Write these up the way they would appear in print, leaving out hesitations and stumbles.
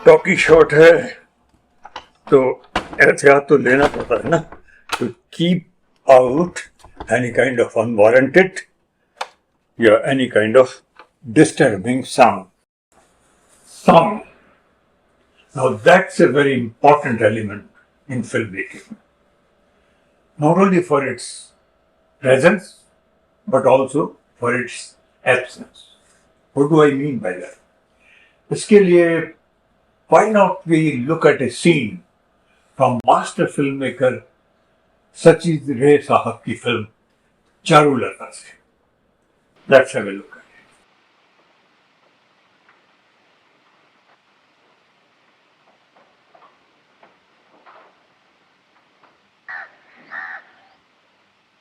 Talkie shot है तो एहतियात तो लेना पड़ता है ना, to keep out any kind of unwarranted या any kind of disturbing sound. Sound. Now that's a very important element in filmmaking. Not only for its presence, but also for its absence. What do I mean by that? इसके लिए why not we look at a scene from master filmmaker सचिद रे साहब की film Charulata से. Let's have a look at it.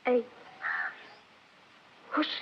Hey. Whoosh.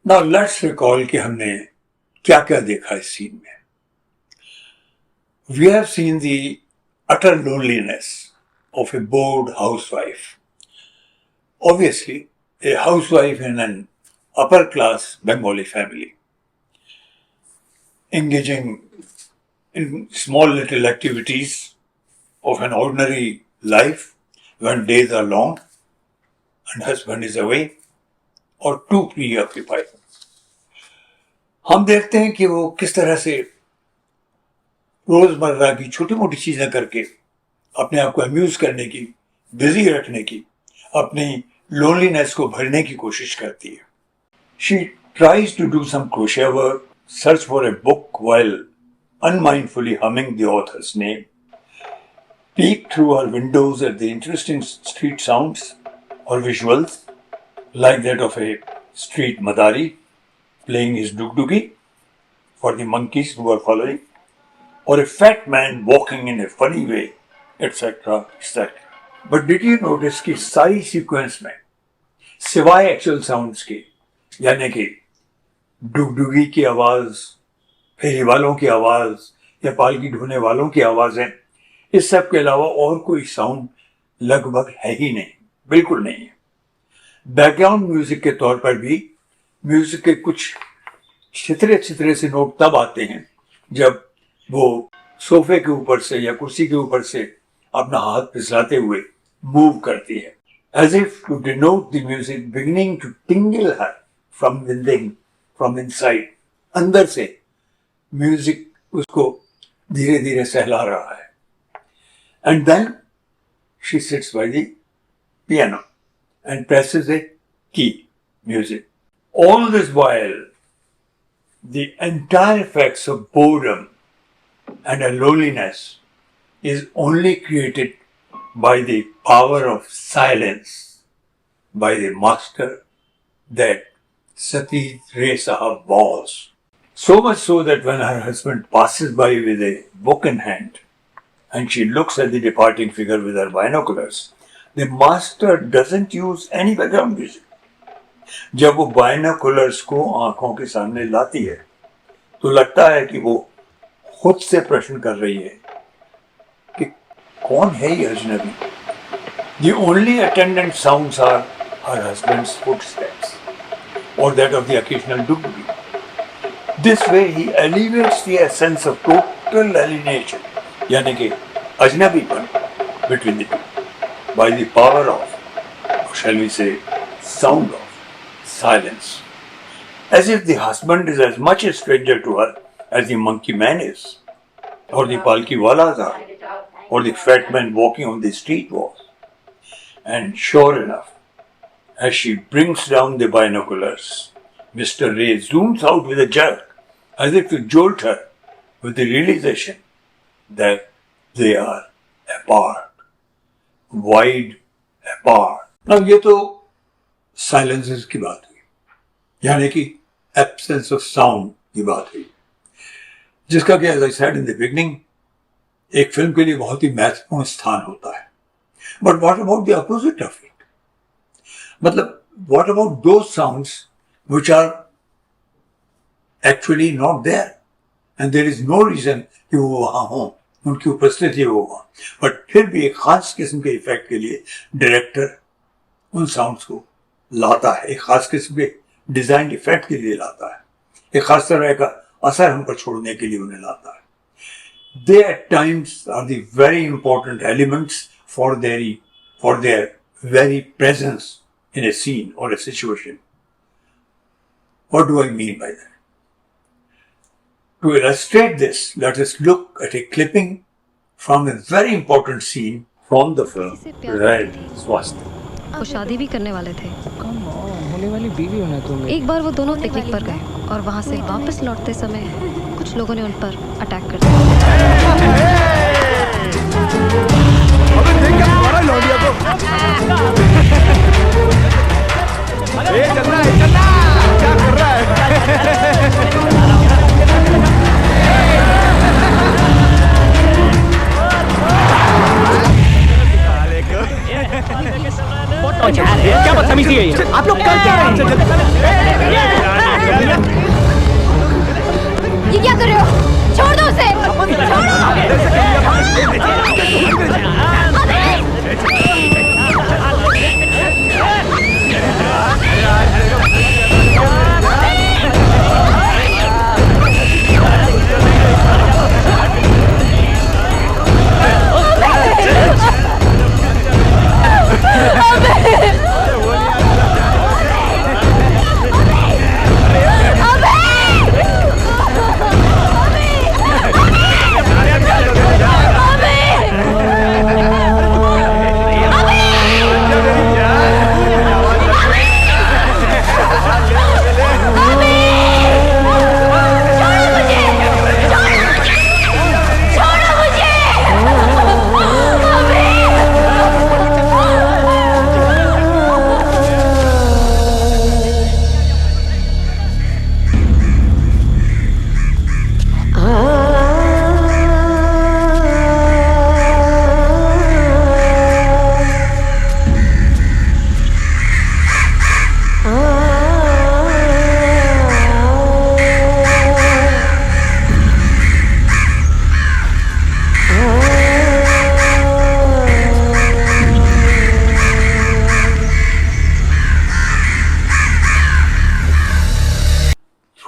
Now let's recall कि हमने क्या क्या देखा इस सीन में. We have seen the utter loneliness of a bored housewife. Obviously, a housewife in an upper class Bengali family, engaging in small little activities of an ordinary life when days are long and husband is away or too preoccupied. हम देखते हैं कि वो किस तरह से रोजमर्रा की छोटी मोटी चीजें करके अपने आप को अम्यूज करने की, बिजी रखने की, अपनी लोनलीनेस को भरने की कोशिश करती है. She tries to do some crochet work, search for a book while unmindfully humming the author's name, peek through her windows at the interesting street sounds or visuals, like that of a street madari playing his dugdugi for the monkeys who are following, or a fat man walking in a funny way, etc. etc. But did you notice कि सारी sequence में सिवाय actual sounds के, यानी कि डुगडुगी की आवाज, फेरी वालों की आवाज या पालकी ढोने वालों की आवाजें, इस सब के अलावा और कोई साउंड लगभग है ही नहीं, बिल्कुल नहीं है. बैकग्राउंड म्यूजिक के तौर पर भी म्यूजिक के कुछ छितरे छितरे से नोट तब आते हैं जब वो सोफे के ऊपर से या कुर्सी के ऊपर से अपना हाथ फिसलाते हुए मूव करती है, as if to denote the music beginning to tingle her from within, from inside. अंदर से म्यूजिक उसको धीरे धीरे सहला रहा है. And then she sits by the piano and presses a key, music. All this while, the entire effects of boredom and a loneliness is only created by the power of silence, by the master that Sati Ray Sahab was. So much so that when her husband passes by with a book in hand and she looks at the departing figure with her binoculars, the master doesn't use any background music. जब वो binoculars को आंखों के सामने लाती है तो लगता है कि वो खुद से प्रश्न कर रही है कि कौन है ये अजनबी. The only attendant sounds are her husband's footsteps or that of the occasional dugdug. This way he alleviates the essence of total alienation, यानी कि अजनबीपन between the two by the power of, or shall we say, sound of silence. As if the husband is as much a stranger to her as the monkey man is, or the palki walas are, or the fat man walking on the street was. And sure enough, as she brings down the binoculars, Mr. Ray zooms out with a jerk, as if to jolt her with the realization that they are apart, wide apart. Now, ये तो silences की बात हुई, यानी कि absence of sound की बात हुई, जिसका कि as I said in the beginning, एक फिल्म के लिए बहुत ही महत्वपूर्ण स्थान होता है. But what about the opposite of it? मतलब what about those sounds which are actually not there and there is no reason कि वो वहाँ हों, उनकी उपस्थिति हो वहाँ, बट फिर भी एक खास किस्म के इफेक्ट के लिए डायरेक्टर उन साउंड्स को लाता है, एक खास किस्म के डिजाइन इफेक्ट के लिए लाता है, एक खास तरह का असर हम पर छोड़ने के लिए उन्हें लाता है. They at times are the very important elements for their very presence in a scene or a situation. What do I mean by that? To illustrate this, let us look at a clipping from a very important scene from the film Red Swastika. वो शादी भी करने वाले थे. होने वाली बीवी होना तुम. एक बार वो दोनों पिकनिक पर गए और वहाँ से वापस लौटते समय कुछ लोगों ने उन पर अटैक कर दिया. क्या कर रहा है? क्या बदतमीजी है ये? आप लोग कर क्या रहे हैं? ये क्या कर रहे हो? छोड़ दो उसे।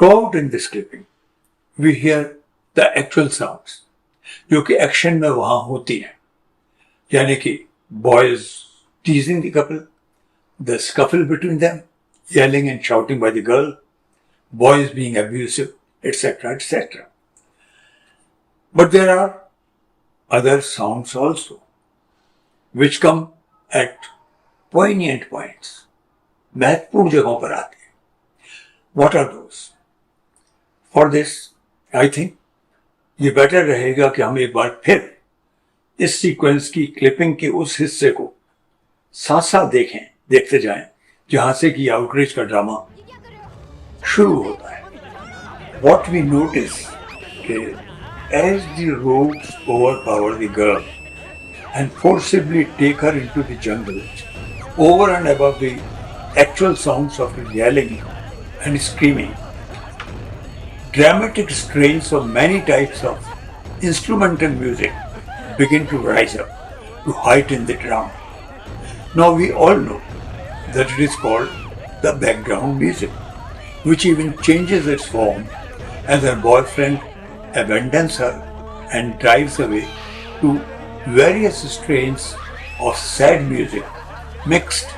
Throughout in this clipping, we hear the actual sounds जो कि एक्शन में वहां होती हैं, यानी कि boys teasing the couple, the scuffle between them, yelling and shouting by the girl, boys being abusive, etc., etc. But there are other sounds also, which come at poignant points, महत्वपूर्ण जगहों पर आते हैं. What are those? For this, I think ये better रहेगा कि हम एक बार फिर इस सीक्वेंस की क्लिपिंग के उस हिस्से को साथ साथ देखते जाएं, जहां से कि आउटरीच का ड्रामा शुरू होता है. What we notice कि as the rogues overpower the girl and forcibly take her into the jungle, over and above the actual sounds of yelling and screaming, dramatic strains of many types of instrumental music begin to rise up to heighten the drama. Now we all know that it is called the background music, which even changes its form as her boyfriend abandons her and drives away to various strains of sad music mixed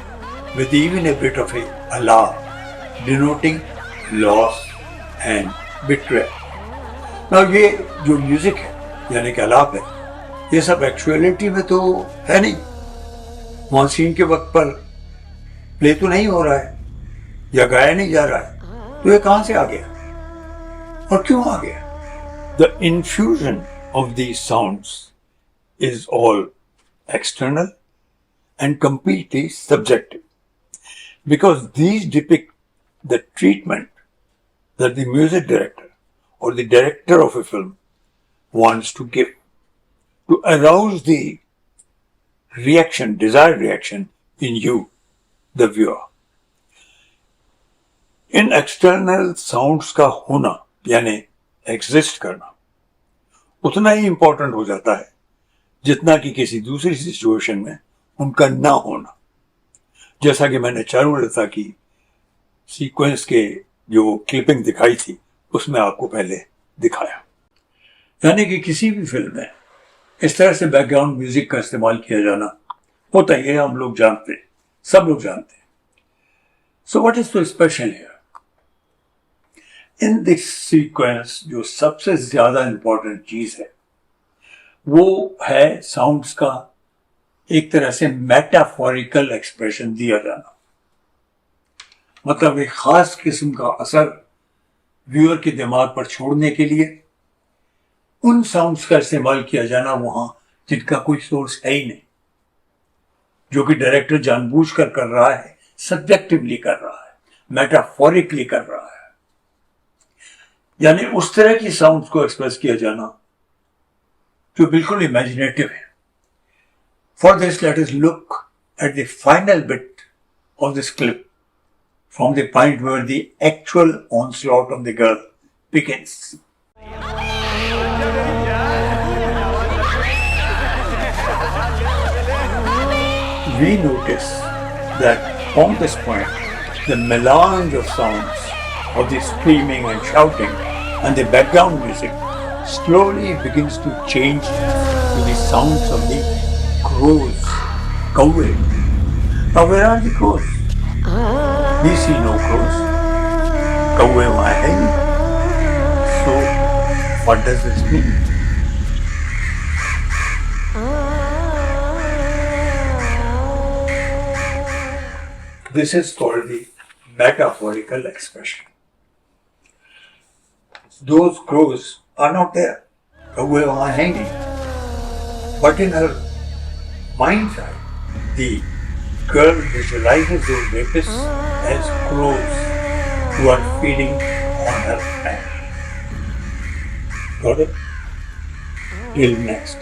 with even a bit of a alarm, denoting loss and betrayal. Now ये जो music है यानी कि आलाप है, ये सब actuality में तो है नहीं. वहां सीन के वक्त पर प्ले तो नहीं हो रहा है या गाया नहीं जा रहा है, तो ये कहां से आ गया और क्यों आ गया? The infusion of these sounds is all external and completely subjective, because these depict the treatment that the music director or the director of a film wants to give to arouse the reaction, desired reaction in you, the viewer. In external sounds का होना यानी exist करना उतना ही important हो जाता है जितना कि किसी दूसरी सिचुएशन में उनका ना होना. जैसा कि मैंने चारुलता की सीक्वेंस के जो क्लिपिंग दिखाई थी उसमें आपको पहले दिखाया. यानी कि किसी भी फिल्म में इस तरह से बैकग्राउंड म्यूजिक का इस्तेमाल किया जाना होता ही है, हम लोग जानते हैं, सब लोग जानते हैं. So what is so special here? In this sequence जो सबसे ज्यादा इंपॉर्टेंट चीज है वो है साउंड्स का एक तरह से मेटाफोरिकल एक्सप्रेशन दिया जाना. मतलब एक खास किस्म का असर व्यूअर के दिमाग पर छोड़ने के लिए उन साउंड्स का इस्तेमाल किया जाना वहां जिनका कोई सोर्स है ही नहीं, जो कि डायरेक्टर जानबूझकर कर रहा है, सब्जेक्टिवली कर रहा है, मेटाफोरिकली कर रहा है. यानी उस तरह की साउंड्स को एक्सप्रेस किया जाना जो बिल्कुल इमेजिनेटिव है. For this let us look at the final bit of this clip from the point where the actual onslaught of the girl begins. we notice that from this point, the melange of sounds of the screaming and shouting and the background music slowly begins to change to the sounds of the crows, cowing. Now where are the crows? We see no crows. Cowing are hanging. So what does this mean? This is called the metaphorical expression. Those crows are not there. Cowboy are hanging. But in her mind's eye, the girl visualizes those rapists as crows who are feeding on her back. Got it? Till next.